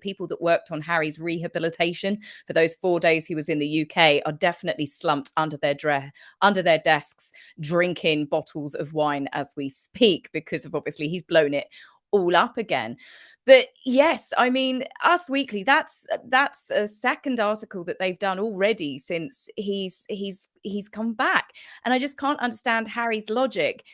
people that worked on Harry's rehabilitation for those 4 days he was in the UK are definitely slumped under their desks, drinking bottles of wine as we speak, because of obviously he's blown it all up again. But yes, I mean, Us Weekly, that's a second article that they've done already since he's come back. And I just can't understand Harry's logic.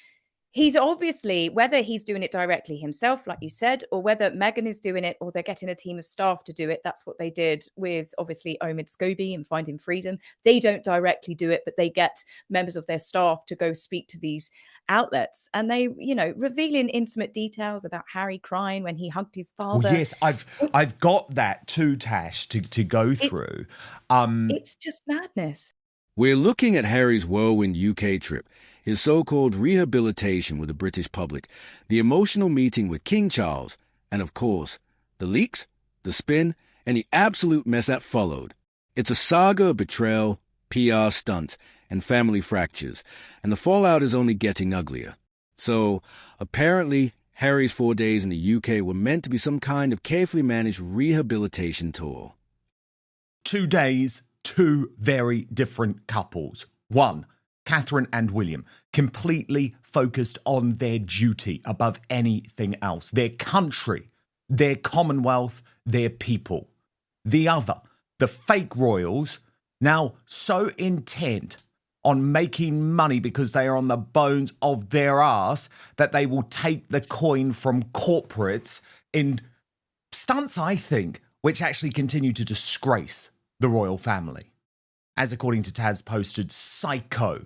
He's obviously, whether he's doing it directly himself, like you said, or whether Meghan is doing it, or they're getting a team of staff to do it. That's what they did with, obviously, Omid Scobie and Finding Freedom. They don't directly do it, but they get members of their staff to go speak to these outlets. And they, revealing intimate details about Harry crying when he hugged his father. Well, yes, I've got that too, Tash, to go through. It's just madness. We're looking at Harry's whirlwind UK trip, his so-called rehabilitation with the British public, the emotional meeting with King Charles, and of course, the leaks, the spin, and the absolute mess that followed. It's a saga of betrayal, PR stunts, and family fractures, and the fallout is only getting uglier. So, apparently, Harry's 4 days in the UK were meant to be some kind of carefully managed rehabilitation tour. 2 days, two very different couples. One, Catherine and William, completely focused on their duty above anything else, their country, their Commonwealth, their people. The other, the fake royals, now so intent on making money because they are on the bones of their ass that they will take the coin from corporates in stunts, I think, which actually continue to disgrace the royal family. As according to Taz posted, Psycho.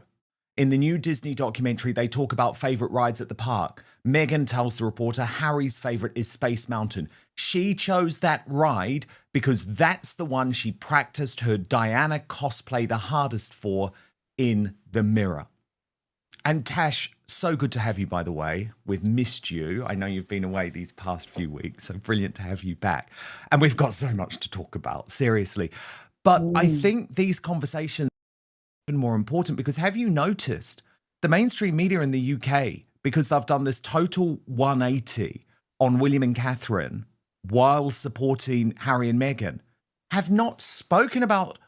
In the new Disney documentary, they talk about favourite rides at the park. Meghan tells the reporter Harry's favourite is Space Mountain. She chose that ride because that's the one she practiced her Diana cosplay the hardest for in the mirror. And Tash, so good to have you, by the way. We've missed you. I know you've been away these past few weeks, so brilliant to have you back. And we've got so much to talk about, seriously. But I think these conversations are even more important because have you noticed the mainstream media in the UK, because they've done this total 180 on William and Catherine while supporting Harry and Meghan, have not spoken about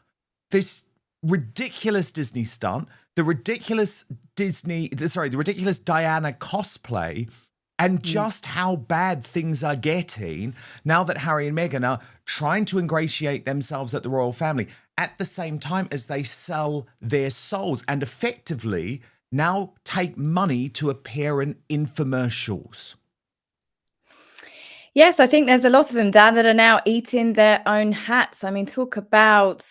this ridiculous Disney stunt, the ridiculous Diana cosplay, and just how bad things are getting now that Harry and Meghan are trying to ingratiate themselves at the royal family at the same time as they sell their souls and effectively now take money to appear in infomercials. Yes, I think there's a lot of them, Dan, that are now eating their own hats. I mean, talk about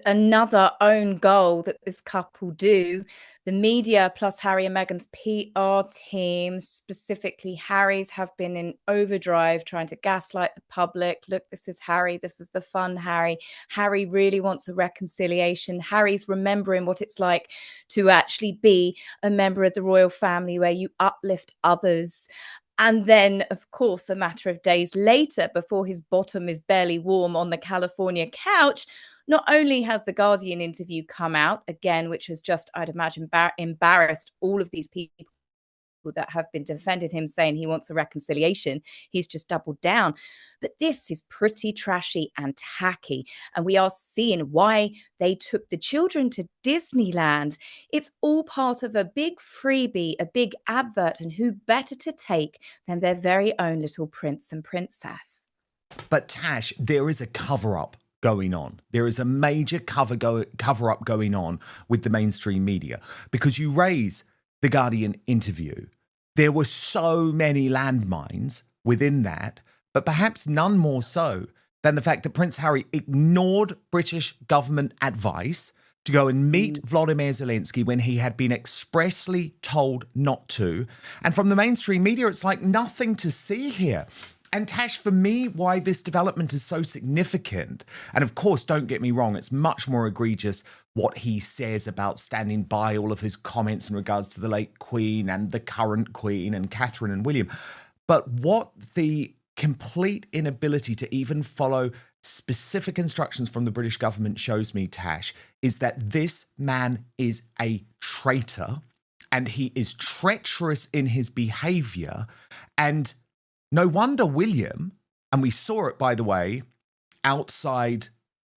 another own goal that this couple do. The media plus Harry and Meghan's PR team, specifically Harry's, have been in overdrive trying to gaslight the public. Look, this is Harry. This is the fun Harry. Harry really wants a reconciliation. Harry's remembering what it's like to actually be a member of the royal family where you uplift others. And then, of course, a matter of days later, before his bottom is barely warm on the California couch, not only has the Guardian interview come out, again, which has just, I'd imagine, embarrassed all of these people that have been defending him, saying he wants a reconciliation. He's just doubled down. But this is pretty trashy and tacky. And we are seeing why they took the children to Disneyland. It's all part of a big freebie, a big advert, and who better to take than their very own little prince and princess. But Tash, there is a cover-up going on. There is a major cover-up going on with the mainstream media because you raise the Guardian interview. There were so many landmines within that, but perhaps none more so than the fact that Prince Harry ignored British government advice to go and meet Volodymyr Zelensky when he had been expressly told not to. And from the mainstream media, it's like nothing to see here. And Tash, for me, why this development is so significant, and of course, don't get me wrong, it's much more egregious what he says about standing by all of his comments in regards to the late Queen and the current Queen and Catherine and William. But what the complete inability to even follow specific instructions from the British government shows me, Tash, is that this man is a traitor and he is treacherous in his behaviour. And no wonder William And we saw it, by the way, outside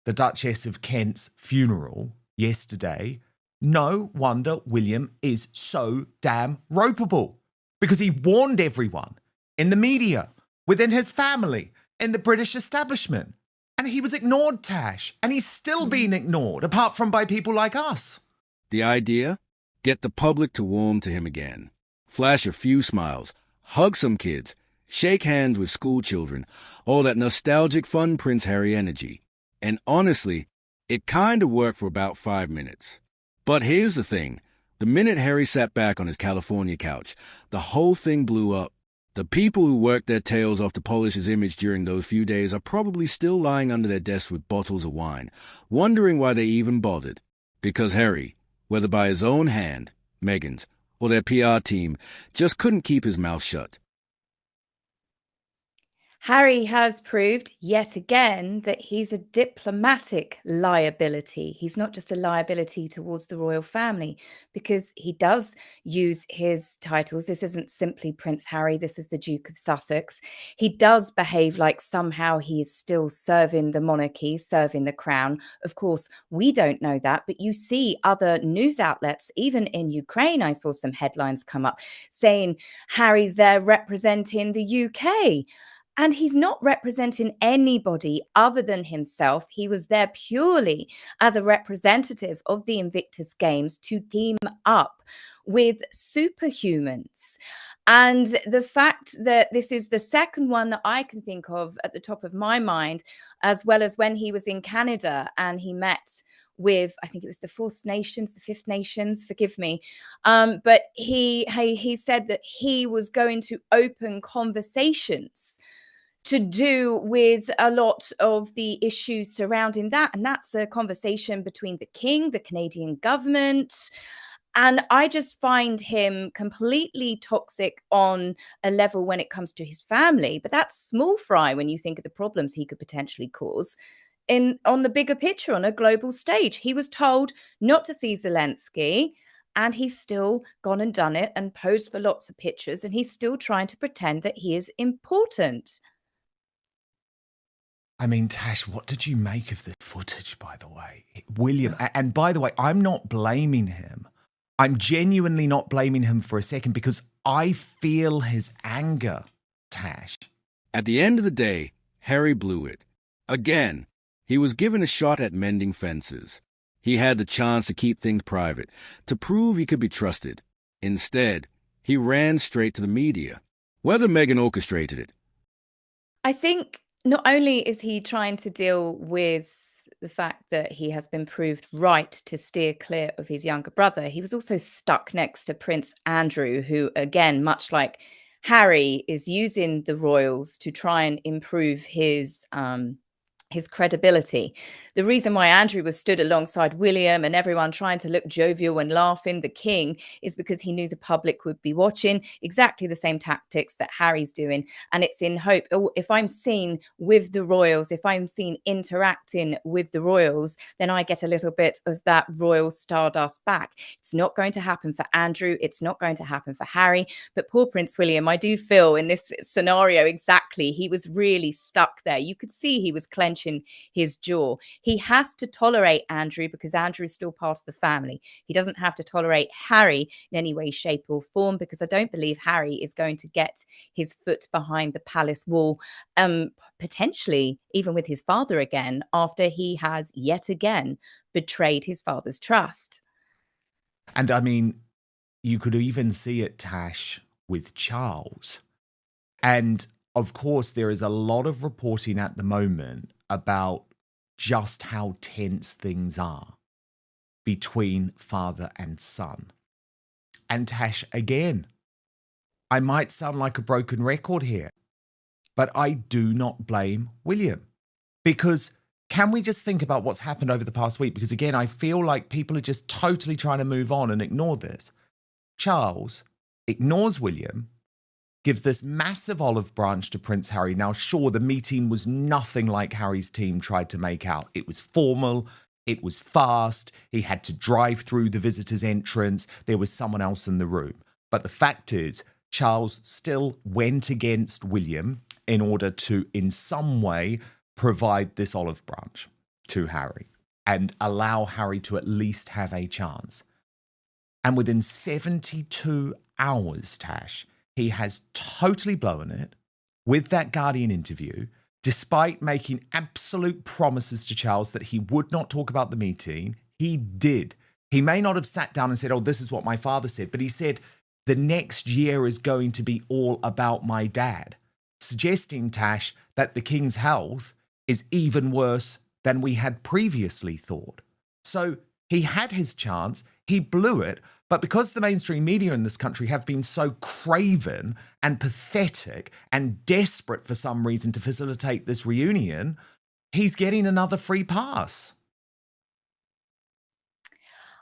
the Duchess of Kent's funeral yesterday. No wonder William is so damn ropeable, because he warned everyone in the media, within his family, in the British establishment. And he was ignored, Tash. And he's still being ignored, apart from by people like us. The idea? Get the public to warm to him again. Flash a few smiles, hug some kids, shake hands with school children, all that nostalgic fun Prince Harry energy. And honestly, it kind of worked for about 5 minutes. But here's the thing. The minute Harry sat back on his California couch, the whole thing blew up. The people who worked their tails off to polish his image during those few days are probably still lying under their desks with bottles of wine, wondering why they even bothered. Because Harry, whether by his own hand, Meghan's, or their PR team, just couldn't keep his mouth shut. Harry has proved yet again that he's a diplomatic liability. He's not just a liability towards the royal family, because he does use his titles. This isn't simply Prince Harry, this is the Duke of Sussex. He does behave like somehow he is still serving the monarchy, serving the crown. Of course, we don't know that, but you see other news outlets, even in Ukraine, I saw some headlines come up saying Harry's there representing the UK. And he's not representing anybody other than himself. He was there purely as a representative of the Invictus Games to team up with superhumans. And the fact that this is the second one that I can think of at the top of my mind, as well as when he was in Canada and he met with, I think it was the Fourth Nations, the Fifth Nations, forgive me. But he said that he was going to open conversations to do with a lot of the issues surrounding that. And that's a conversation between the King, the Canadian government. And I just find him completely toxic on a level when it comes to his family. But that's small fry when you think of the problems he could potentially cause on the bigger picture, on a global stage. He was told not to see Zelensky, and he's still gone and done it and posed for lots of pictures. And he's still trying to pretend that he is important. I mean, Tash, what did you make of this footage, by the way? William, and by the way, I'm not blaming him. I'm genuinely not blaming him for a second, because I feel his anger, Tash. At the end of the day, Harry blew it. Again, he was given a shot at mending fences. He had the chance to keep things private, to prove he could be trusted. Instead, he ran straight to the media. Whether Meghan orchestrated it. I think not only is he trying to deal with the fact that he has been proved right to steer clear of his younger brother, he was also stuck next to Prince Andrew, who, again, much like Harry, is using the royals to try and improve his credibility. The reason why Andrew was stood alongside William and everyone trying to look jovial and laughing, the king, is because he knew the public would be watching. Exactly the same tactics that Harry's doing. And it's in hope, oh, if I'm seen with the royals, if I'm seen interacting with the royals, then I get a little bit of that royal stardust back. It's not going to happen for Andrew. It's not going to happen for Harry. But poor Prince William, I do feel in this scenario, exactly, he was really stuck there. You could see he was clenching his jaw. He has to tolerate Andrew because Andrew is still part of the family. He doesn't have to tolerate Harry in any way, shape, or form, because I don't believe Harry is going to get his foot behind the palace wall, potentially even with his father again, after he has yet again betrayed his father's trust. And I mean, you could even see it, Tash, with Charles. And of course, there is a lot of reporting at the moment about just how tense things are between father and son. And Tash, again, I might sound like a broken record here, but I do not blame William. Because can we just think about what's happened over the past week? Because again, I feel like people are just totally trying to move on and ignore this. Charles ignores William, gives this massive olive branch to Prince Harry. Now, sure, the meeting was nothing like Harry's team tried to make out. It was formal. It was fast. He had to drive through the visitor's entrance. There was someone else in the room. But the fact is, Charles still went against William in order to, in some way, provide this olive branch to Harry and allow Harry to at least have a chance. And within 72 hours, Tash, he has totally blown it with that Guardian interview, despite making absolute promises to Charles that he would not talk about the meeting. He did. He may not have sat down and said, oh, this is what my father said, but he said, the next year is going to be all about my dad, suggesting, Tash, that the king's health is even worse than we had previously thought. So he had his chance, he blew it, but because the mainstream media in this country have been so craven and pathetic and desperate for some reason to facilitate this reunion, he's getting another free pass.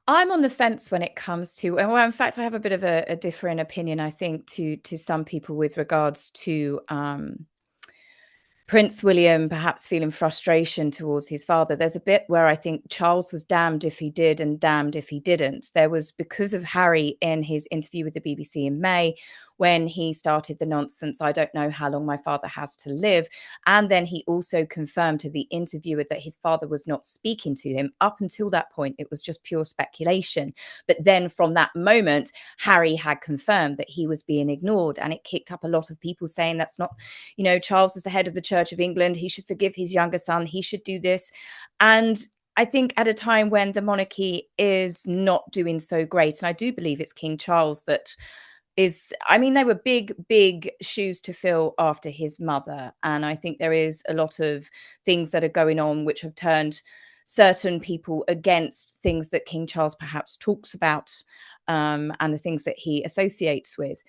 I'm on the fence when it comes to, well, in fact, I have a bit of a different opinion, I think, to some people with regards to Prince William perhaps feeling frustration towards his father. There's a bit where I think Charles was damned if he did and damned if he didn't. There was, because of Harry in his interview with the BBC in May, when he started the nonsense, I don't know how long my father has to live. And then he also confirmed to the interviewer that his father was not speaking to him. Up until that point, it was just pure speculation. But then from that moment, Harry had confirmed that he was being ignored. And it kicked up a lot of people saying that's not, Charles is the head of the Church of England. He should forgive his younger son. He should do this. And I think at a time when the monarchy is not doing so great, and I do believe it's King Charles that is, they were big shoes to fill after his mother. And I think there is a lot of things that are going on which have turned certain people against things that King Charles perhaps talks about, and the things that he associates with.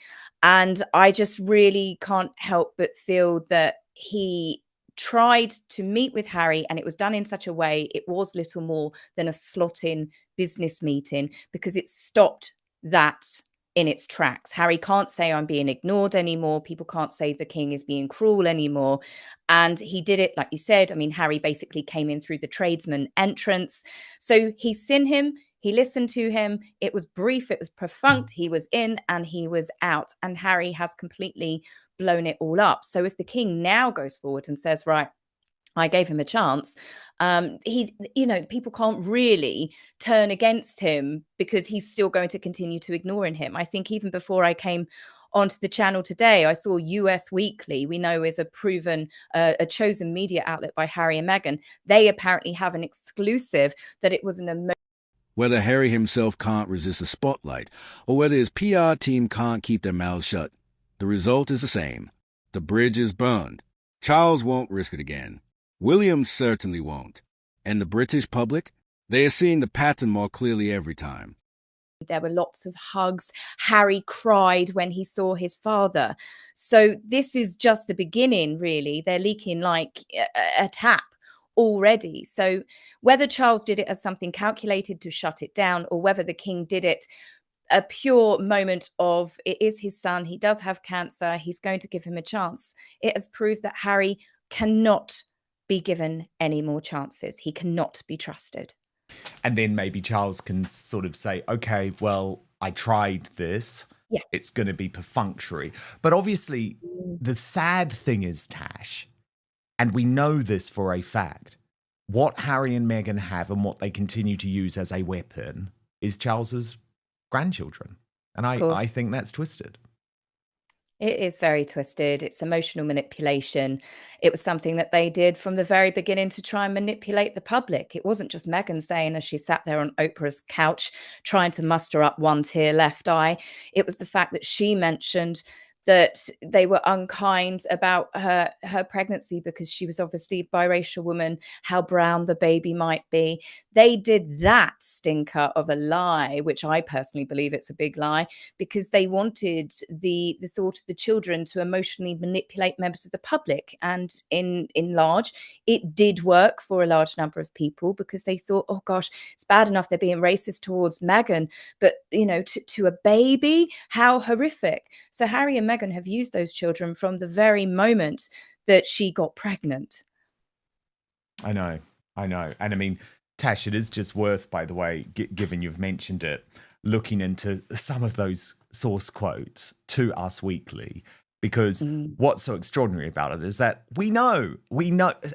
And I just really can't help but feel that he tried to meet with Harry, and it was done in such a way, it was little more than a slot-in business meeting, because it stopped that in its tracks. Harry can't say I'm being ignored anymore. People can't say the king is being cruel anymore. And he did it, like you said. Harry basically came in through the tradesman entrance. So he's seen him. He listened to him. It was brief. It was perfunct. He was in and he was out. And Harry has completely blown it all up. So if the king now goes forward and says, right, I gave him a chance, people can't really turn against him, because he's still going to continue to ignore him. I think even before I came onto the channel today, I saw US Weekly, we know is a proven, a chosen media outlet by Harry and Meghan. They apparently have an exclusive that it was an Whether Harry himself can't resist the spotlight, or whether his PR team can't keep their mouths shut, the result is the same. The bridge is burned. Charles won't risk it again. William certainly won't. And the British public? They are seeing the pattern more clearly every time. There were lots of hugs. Harry cried when he saw his father. So this is just the beginning, really. They're leaking like a tap already. So whether Charles did it as something calculated to shut it down, or whether the king did it a pure moment of, it is his son, he does have cancer, he's going to give him a chance, it has proved that Harry cannot be given any more chances. He cannot be trusted. And then maybe Charles can sort of say, okay, well, I tried this. Yeah. It's going to be perfunctory. But obviously, the sad thing is, Tash, and we know this for a fact, what Harry and Meghan have and what they continue to use as a weapon is Charles's grandchildren. And I think that's twisted. It is very twisted. It's emotional manipulation. It was something that they did from the very beginning to try and manipulate the public. It wasn't just Meghan saying, as she sat there on Oprah's couch trying to muster up one tear left eye. It was the fact that she mentioned that they were unkind about her pregnancy because she was obviously a biracial woman, how brown the baby might be. They did that stinker of a lie, which I personally believe it's a big lie, because they wanted the thought of the children to emotionally manipulate members of the public. And in large, it did work for a large number of people, because they thought, oh gosh, it's bad enough they're being racist towards Meghan, but to a baby, how horrific. So Harry and Meghan have used those children from the very moment that she got pregnant. I know. And Tash, it is just worth, by the way, given you've mentioned it, looking into some of those source quotes to Us Weekly. Because what's so extraordinary about it is that we know,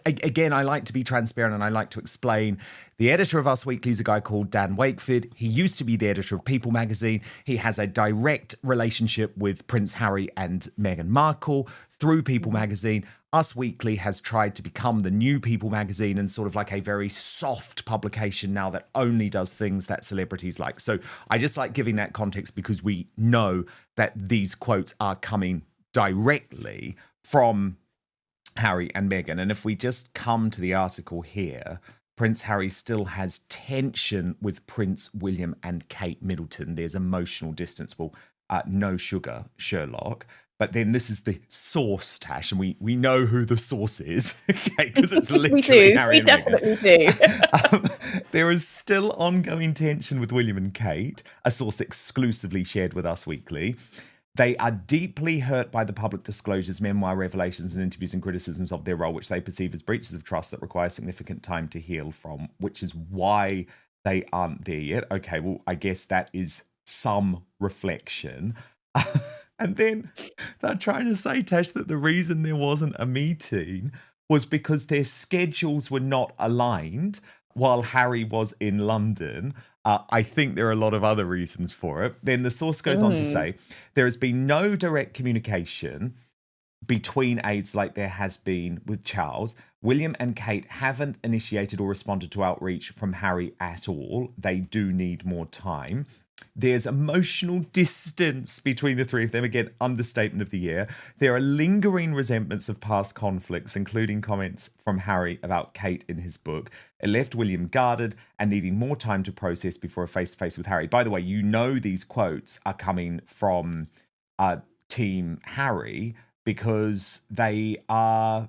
again, I like to be transparent and I like to explain. The editor of Us Weekly is a guy called Dan Wakeford. He used to be the editor of People magazine. He has a direct relationship with Prince Harry and Meghan Markle through People magazine. Us Weekly has tried to become the new People magazine and sort of like a very soft publication now that only does things that celebrities like. So I just like giving that context because we know that these quotes are coming directly from Harry and Meghan. And if we just come to the article here, Prince Harry still has tension with Prince William and Kate Middleton. There's emotional distance. Well, no sugar, Sherlock. But then this is the source, Tash, and we know who the source is, okay? Because it's literally Harry and Meghan. We definitely do. There is still ongoing tension with William and Kate, a source exclusively shared with Us Weekly. They are deeply hurt by the public disclosures, memoir revelations, and interviews and criticisms of their role, which they perceive as breaches of trust that require significant time to heal from, which is why they aren't there yet. Okay, well, I guess that is some reflection. And then they're trying to say, Tash, that the reason there wasn't a meeting was because their schedules were not aligned while Harry was in London. I think there are a lot of other reasons for it. Then the source goes on to say, there has been no direct communication between aides like there has been with Charles. William and Kate haven't initiated or responded to outreach from Harry at all. They do need more time. There's emotional distance between the three of them. Again, understatement of the year. There are lingering resentments of past conflicts, including comments from Harry about Kate in his book. It left William guarded and needing more time to process before a face-to-face with Harry. By the way, you know these quotes are coming from Team Harry because they are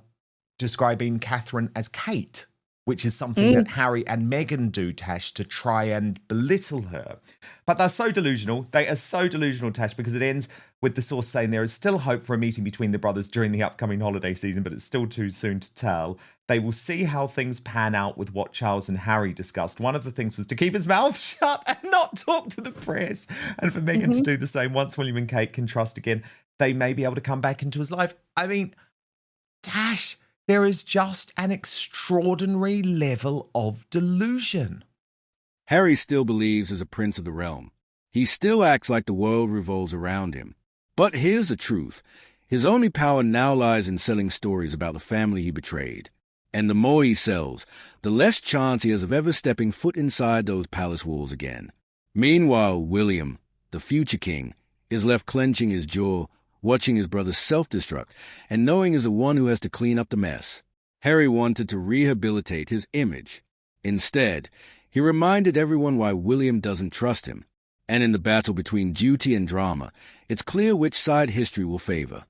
describing Catherine as Kate, which is something that Harry and Meghan do, Tash, to try and belittle her. But they're so delusional. They are so delusional, Tash, because it ends with the source saying there is still hope for a meeting between the brothers during the upcoming holiday season, but it's still too soon to tell. They will see how things pan out with what Charles and Harry discussed. One of the things was to keep his mouth shut and not talk to the press. And for Meghan to do the same once William and Kate can trust again, they may be able to come back into his life. I mean, Tash, there is just an extraordinary level of delusion. Harry still believes as a prince of the realm. He still acts like the world revolves around him. But here's the truth. His only power now lies in selling stories about the family he betrayed. And the more he sells, the less chance he has of ever stepping foot inside those palace walls again. Meanwhile, William, the future king, is left clenching his jaw, watching his brother self-destruct, and knowing is the one who has to clean up the mess. Harry wanted to rehabilitate his image. Instead, he reminded everyone why William doesn't trust him. And in the battle between duty and drama, it's clear which side history will favor.